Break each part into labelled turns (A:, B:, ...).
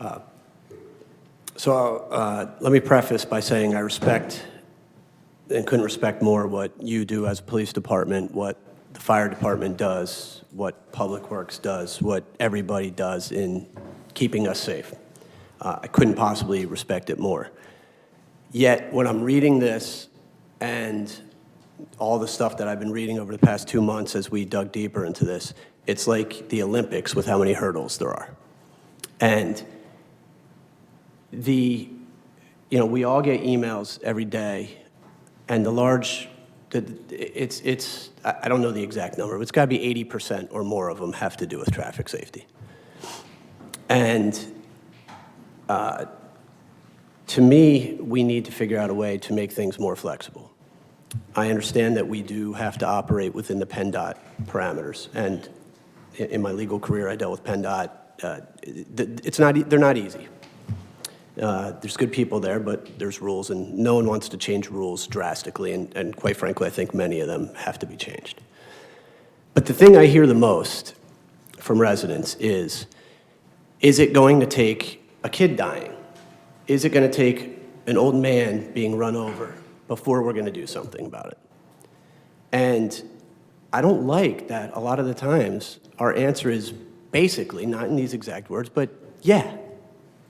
A: Let me preface by saying I respect and couldn't respect more what you do as a police department, what the fire department does, what Public Works does, what everybody does in keeping us safe. I couldn't possibly respect it more. Yet, when I'm reading this and all the stuff that I've been reading over the past 2 months as we dug deeper into this, it's like the Olympics with how many hurdles there are. And we all get emails every day, and I don't know the exact number, but it's gotta be 80% or more of them have to do with traffic safety. And to me, we need to figure out a way to make things more flexible. I understand that we do have to operate within the PennDOT parameters, and in my legal career, I dealt with PennDOT. They're not easy. There's good people there, but there's rules, and no one wants to change rules drastically, and quite frankly, I think many of them have to be changed. But the thing I hear the most from residents is it going to take a kid dying? Is it going to take an old man being run over before we're going to do something about it? And I don't like that a lot of the times our answer is basically, not in these exact words, but yeah.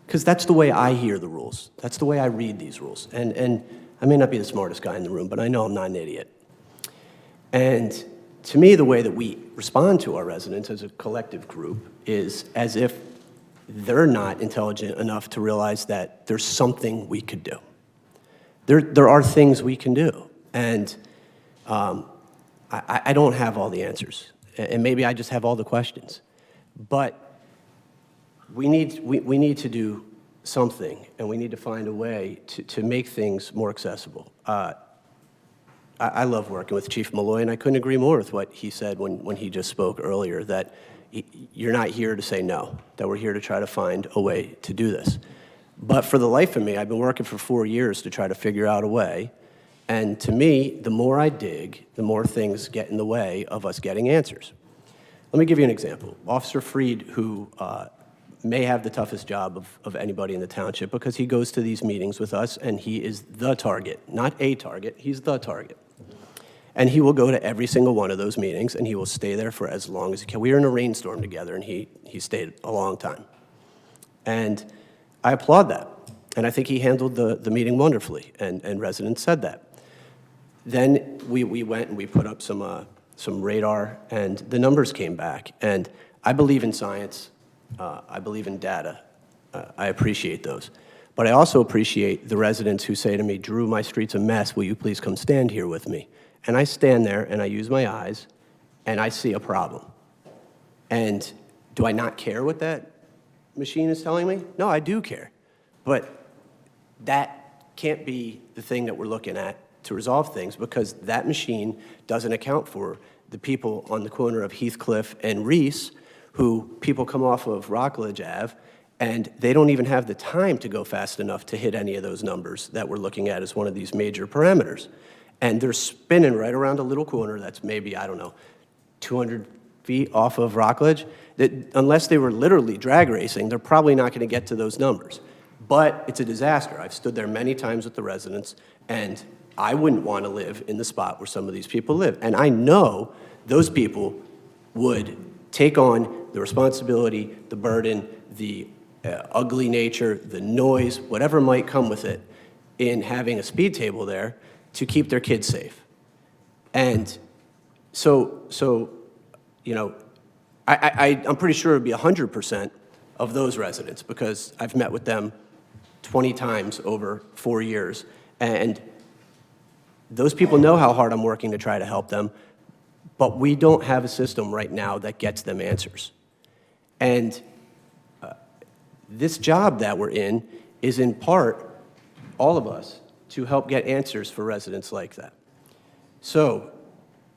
A: Because that's the way I hear the rules. That's the way I read these rules. And I may not be the smartest guy in the room, but I know I'm not an idiot. And to me, the way that we respond to our residents as a collective group is as if they're not intelligent enough to realize that there's something we could do. There are things we can do. And I don't have all the answers. And maybe I just have all the questions. But we need to do something, and we need to find a way to make things more accessible. I love working with Chief Malloy, and I couldn't agree more with what he said when he just spoke earlier, that you're not here to say no, that we're here to try to find a way to do this. But for the life of me, I've been working for 4 years to try to figure out a way, and to me, the more I dig, the more things get in the way of us getting answers. Let me give you an example. Officer Freed, who may have the toughest job of anybody in the township because he goes to these meetings with us and he is the target, not a target, he's the target. And he will go to every single one of those meetings and he will stay there for as long as he can. We were in a rainstorm together and he stayed a long time. And I applaud that. And I think he handled the meeting wonderfully, and residents said that. Then we went and we put up some radar, and the numbers came back. And I believe in science. I believe in data. I appreciate those. But I also appreciate the residents who say to me, Drew, my street's a mess. Will you please come stand here with me? And I stand there and I use my eyes and I see a problem. And do I not care what that machine is telling me? No, I do care. But that can't be the thing that we're looking at to resolve things, because that machine doesn't account for the people on the corner of Heathcliff and Reese, who people come off of Rockledge Ave, and they don't even have the time to go fast enough to hit any of those numbers that we're looking at as one of these major parameters. And they're spinning right around a little corner that's maybe, I don't know, 200 feet off of Rockledge, that unless they were literally drag racing, they're probably not going to get to those numbers. But it's a disaster. I've stood there many times with the residents, and I wouldn't want to live in the spot where some of these people live. And I know those people would take on the responsibility, the burden, the ugly nature, the noise, whatever might come with it, in having a speed table there to keep their kids safe. And so you know, I'm pretty sure it would be 100% of those residents, because I've met with them 20 times over 4 years, and those people know how hard I'm working to try to help them, but we don't have a system right now that gets them answers. And this job that we're in is in part, all of us, to help get answers for residents like that. So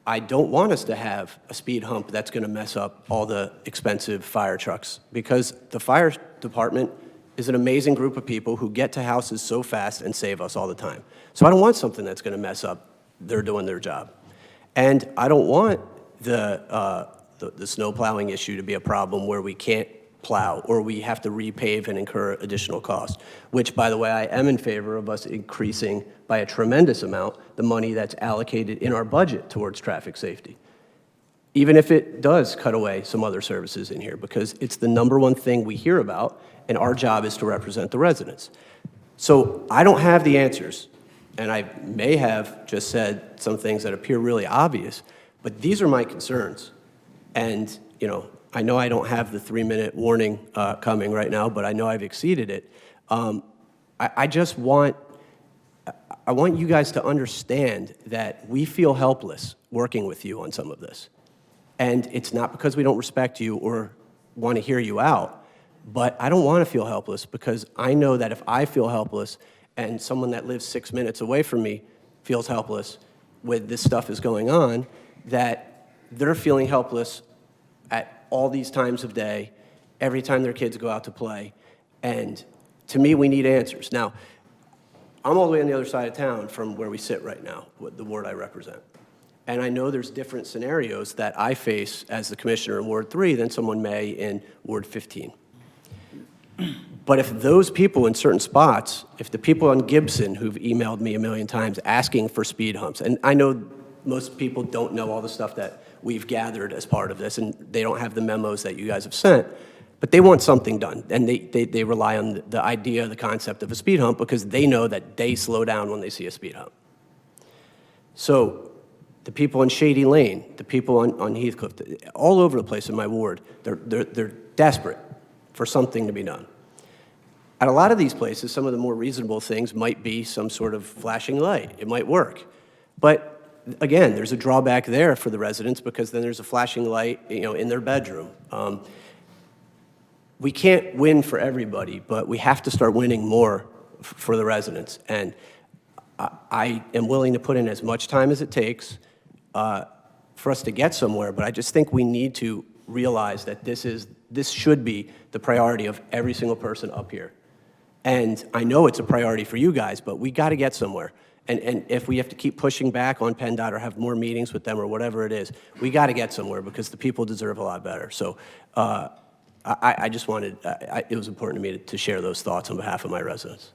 A: I don't want us to have a speed hump that's going to mess up all the expensive fire trucks, because the fire department is an amazing group of people who get to houses so fast and save us all the time. So I don't want something that's going to mess up their doing their job. And I don't want the snow plowing issue to be a problem where we can't plow, or we have to repave and incur additional costs, which, by the way, I am in favor of us increasing by a tremendous amount the money that's allocated in our budget towards traffic safety, even if it does cut away some other services in here, because it's the #1 thing we hear about, and our job is to represent the residents. So I don't have the answers, and I may have just said some things that appear really obvious, but these are my concerns. And, you know, I know I don't have the 3-minute warning coming right now, but I know I've exceeded it. I just want you guys to understand that we feel helpless working with you on some of this. And it's not because we don't respect you or want to hear you out, but I don't want to feel helpless, because I know that if I feel helpless and someone that lives 6 minutes away from me feels helpless with this stuff is going on, that they're feeling helpless at all these times of day, every time their kids go out to play. And to me, we need answers. Now, I'm all the way on the other side of town from where we sit right now, the ward I represent. And I know there's different scenarios that I face as the commissioner in Ward 3 than someone may in Ward 15. But if those people in certain spots, if the people on Gibson who've emailed me 1,000,000 times asking for speed humps, and I know most people don't know all the stuff that we've gathered as part of this, and they don't have the memos that you guys have sent, but they want something done, and they rely on the idea, the concept of a speed hump, because they know that they slow down when they see a speed hump. So the people in Shady Lane, the people on Heathcliff, all over the place in my ward, they're desperate for something to be done. At a lot of these places, some of the more reasonable things might be some sort of flashing light. It might work. But again, there's a drawback there for the residents, because then there's a flashing light, you know, in their bedroom. We can't win for everybody, but we have to start winning more for the residents. And I am willing to put in as much time as it takes for us to get somewhere, but I just think we need to realize that this should be the priority of every single person up here. And I know it's a priority for you guys, but we got to get somewhere. And if we have to keep pushing back on PennDOT or have more meetings with them or whatever it is, we got to get somewhere, because the people deserve a lot better. So I just wanted, it was important to me to share those thoughts on behalf of my residents.